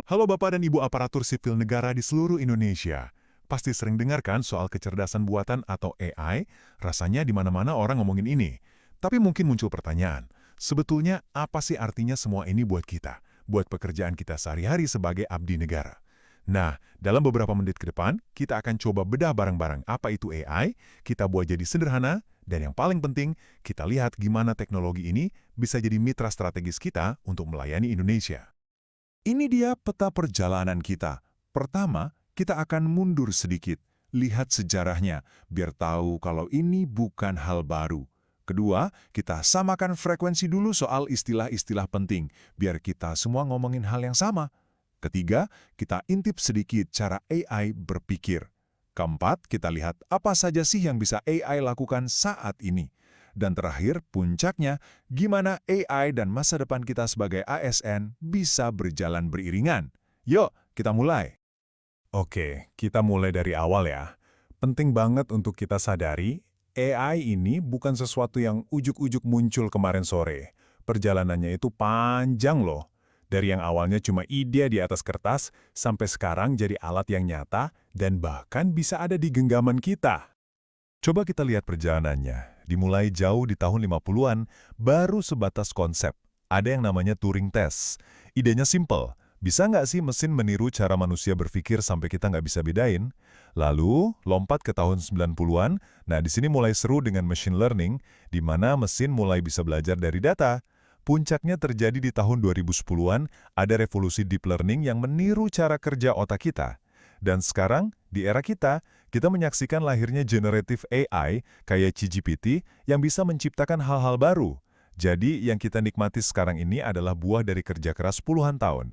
Halo Bapak dan Ibu aparatur sipil negara di seluruh Indonesia. Pasti sering dengarkan soal kecerdasan buatan atau AI, rasanya di mana-mana orang ngomongin ini. Tapi mungkin muncul pertanyaan, sebetulnya apa sih artinya semua ini buat kita? Buat pekerjaan kita sehari-hari sebagai abdi negara. Nah, dalam beberapa menit ke depan, kita akan coba bedah bareng-bareng apa itu AI, kita buat jadi sederhana, dan yang paling penting, kita lihat gimana teknologi ini bisa jadi mitra strategis kita untuk melayani Indonesia. Ini dia peta perjalanan kita. Pertama, kita akan mundur sedikit, lihat sejarahnya, biar tahu kalau ini bukan hal baru. Kedua, kita samakan frekuensi dulu soal istilah-istilah penting, biar kita semua ngomongin hal yang sama. Ketiga, kita intip sedikit cara AI berpikir. Keempat, kita lihat apa saja sih yang bisa AI lakukan saat ini. Dan terakhir, puncaknya, gimana AI dan masa depan kita sebagai ASN bisa berjalan beriringan. Yuk, kita mulai. Oke, kita mulai dari awal ya. Penting banget untuk kita sadari, AI ini bukan sesuatu yang ujuk-ujuk muncul kemarin sore. Perjalanannya itu panjang loh. Dari yang awalnya cuma ide di atas kertas, sampai sekarang jadi alat yang nyata, dan bahkan bisa ada di genggaman kita. Coba kita lihat perjalanannya. Dimulai jauh di tahun 50-an, baru sebatas konsep. Ada yang namanya Turing Test. Idenya simple. Bisa nggak sih mesin meniru cara manusia berpikir sampai kita nggak bisa bedain? Lalu, lompat ke tahun 90-an, nah di sini mulai seru dengan machine learning, di mana mesin mulai bisa belajar dari data. Puncaknya terjadi di tahun 2010-an, ada revolusi deep learning yang meniru cara kerja otak kita. Dan sekarang, di era kita menyaksikan lahirnya generative AI kayak ChatGPT yang bisa menciptakan hal-hal baru. Jadi, yang kita nikmati sekarang ini adalah buah dari kerja keras puluhan tahun.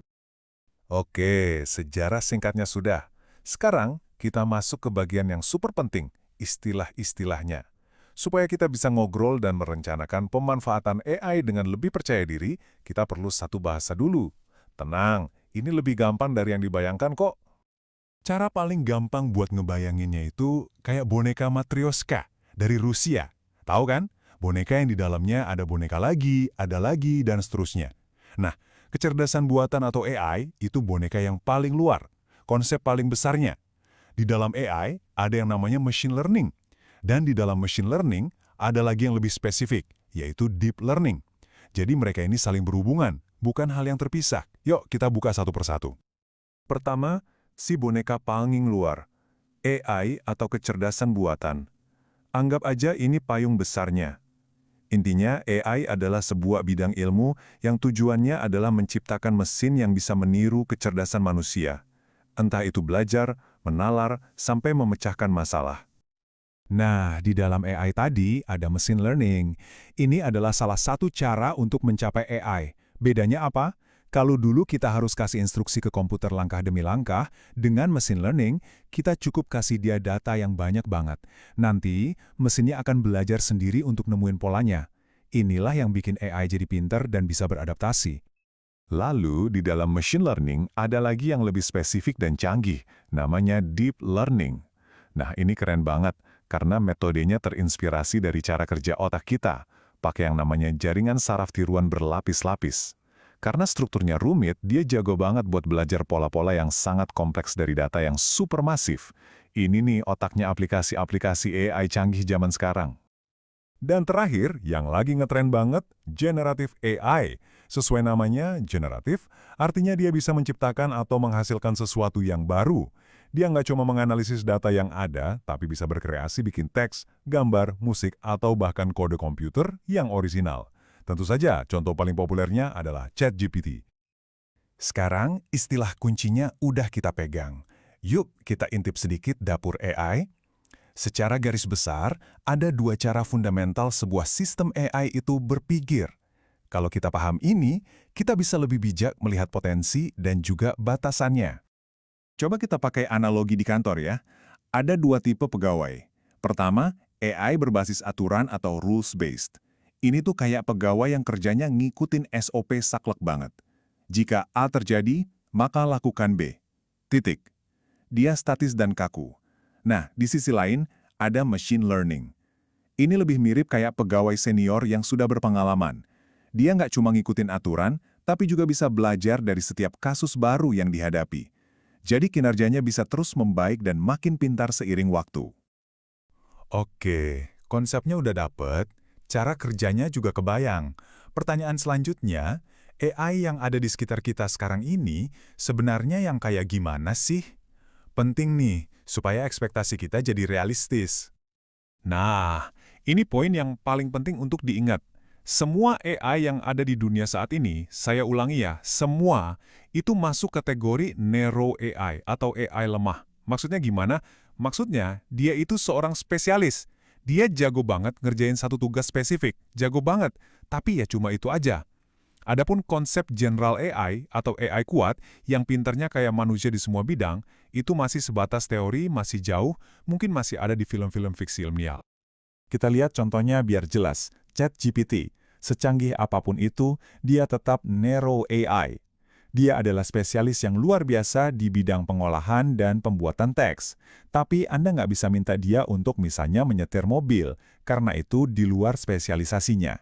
Oke, sejarah singkatnya sudah. Sekarang, kita masuk ke bagian yang super penting, istilah-istilahnya. Supaya kita bisa ngobrol dan merencanakan pemanfaatan AI dengan lebih percaya diri, kita perlu satu bahasa dulu. Tenang, ini lebih gampang dari yang dibayangkan kok. Cara paling gampang buat ngebayanginnya itu kayak boneka Matryoshka dari Rusia. Tahu kan? Boneka yang di dalamnya ada boneka lagi, dan seterusnya. Nah, kecerdasan buatan atau AI itu boneka yang paling luar, konsep paling besarnya. Di dalam AI ada yang namanya machine learning. Dan di dalam machine learning ada lagi yang lebih spesifik, yaitu deep learning. Jadi mereka ini saling berhubungan, bukan hal yang terpisah. Yuk kita buka satu persatu. Pertama, si boneka paling luar, AI atau kecerdasan buatan. Anggap aja ini payung besarnya. Intinya, AI adalah sebuah bidang ilmu yang tujuannya adalah menciptakan mesin yang bisa meniru kecerdasan manusia. Entah itu belajar, menalar, sampai memecahkan masalah. Nah, di dalam AI tadi ada machine learning. Ini adalah salah satu cara untuk mencapai AI. Bedanya apa? Kalau dulu kita harus kasih instruksi ke komputer langkah demi langkah, dengan machine learning, kita cukup kasih dia data yang banyak banget. Nanti, mesinnya akan belajar sendiri untuk nemuin polanya. Inilah yang bikin AI jadi pintar dan bisa beradaptasi. Lalu, di dalam machine learning, ada lagi yang lebih spesifik dan canggih, namanya deep learning. Nah, ini keren banget, karena metodenya terinspirasi dari cara kerja otak kita, pakai yang namanya jaringan saraf tiruan berlapis-lapis. Karena strukturnya rumit, dia jago banget buat belajar pola-pola yang sangat kompleks dari data yang supermasif. Ini nih otaknya aplikasi-aplikasi AI canggih zaman sekarang. Dan terakhir, yang lagi ngetren banget, generative AI. Sesuai namanya, generatif, artinya dia bisa menciptakan atau menghasilkan sesuatu yang baru. Dia nggak cuma menganalisis data yang ada, tapi bisa berkreasi bikin teks, gambar, musik, atau bahkan kode komputer yang orisinal. Tentu saja, contoh paling populernya adalah ChatGPT. Sekarang, istilah kuncinya udah kita pegang. Yuk, kita intip sedikit dapur AI. Secara garis besar, ada dua cara fundamental sebuah sistem AI itu berpikir. Kalau kita paham ini, kita bisa lebih bijak melihat potensi dan juga batasannya. Coba kita pakai analogi di kantor ya. Ada dua tipe pegawai. Pertama, AI berbasis aturan atau rules-based. Ini tuh kayak pegawai yang kerjanya ngikutin SOP saklek banget. Jika A terjadi, maka lakukan B. Titik. Dia statis dan kaku. Nah, di sisi lain, ada machine learning. Ini lebih mirip kayak pegawai senior yang sudah berpengalaman. Dia nggak cuma ngikutin aturan, tapi juga bisa belajar dari setiap kasus baru yang dihadapi. Jadi kinerjanya bisa terus membaik dan makin pintar seiring waktu. Oke, konsepnya udah dapet, cara kerjanya juga kebayang. Pertanyaan selanjutnya, AI yang ada di sekitar kita sekarang ini sebenarnya yang kayak gimana sih? Penting nih, supaya ekspektasi kita jadi realistis. Nah, ini poin yang paling penting untuk diingat. Semua AI yang ada di dunia saat ini, saya ulangi ya, semua itu masuk kategori narrow AI atau AI lemah. Maksudnya gimana? Maksudnya, dia itu seorang spesialis. Dia jago banget ngerjain satu tugas spesifik, jago banget, tapi ya cuma itu aja. Adapun konsep general AI atau AI kuat yang pinternya kayak manusia di semua bidang, itu masih sebatas teori, masih jauh, mungkin masih ada di film-film fiksi ilmiah. Kita lihat contohnya biar jelas, ChatGPT. Secanggih apapun itu, dia tetap narrow AI. Dia adalah spesialis yang luar biasa di bidang pengolahan dan pembuatan teks. Tapi Anda nggak bisa minta dia untuk misalnya menyetir mobil, karena itu di luar spesialisasinya.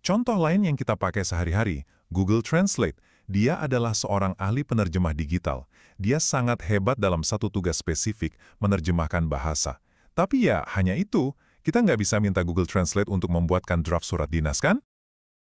Contoh lain yang kita pakai sehari-hari, Google Translate. Dia adalah seorang ahli penerjemah digital. Dia sangat hebat dalam satu tugas spesifik, menerjemahkan bahasa. Tapi ya, hanya itu. Kita nggak bisa minta Google Translate untuk membuatkan draft surat dinas, kan?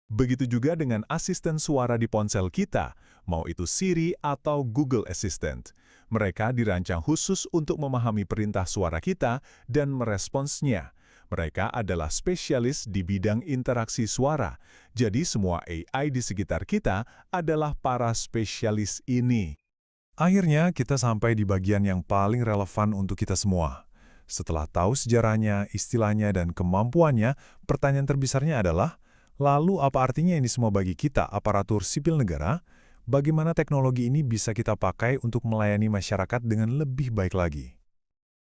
Begitu juga dengan asisten suara di ponsel kita, mau itu Siri atau Google Assistant. Mereka dirancang khusus untuk memahami perintah suara kita dan meresponsnya. Mereka adalah spesialis di bidang interaksi suara. Jadi semua AI di sekitar kita adalah para spesialis ini. Akhirnya kita sampai di bagian yang paling relevan untuk kita semua. Setelah tahu sejarahnya, istilahnya, dan kemampuannya, pertanyaan terbesarnya adalah, lalu apa artinya ini semua bagi kita, aparatur sipil negara? Bagaimana teknologi ini bisa kita pakai untuk melayani masyarakat dengan lebih baik lagi?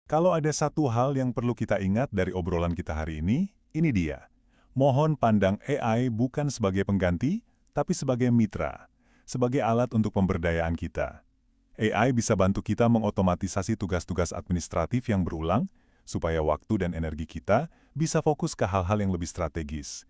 Kalau ada satu hal yang perlu kita ingat dari obrolan kita hari ini dia. Mohon pandang AI bukan sebagai pengganti, tapi sebagai mitra, sebagai alat untuk pemberdayaan kita. AI bisa bantu kita mengotomatisasi tugas-tugas administratif yang berulang, supaya waktu dan energi kita bisa fokus ke hal-hal yang lebih strategis.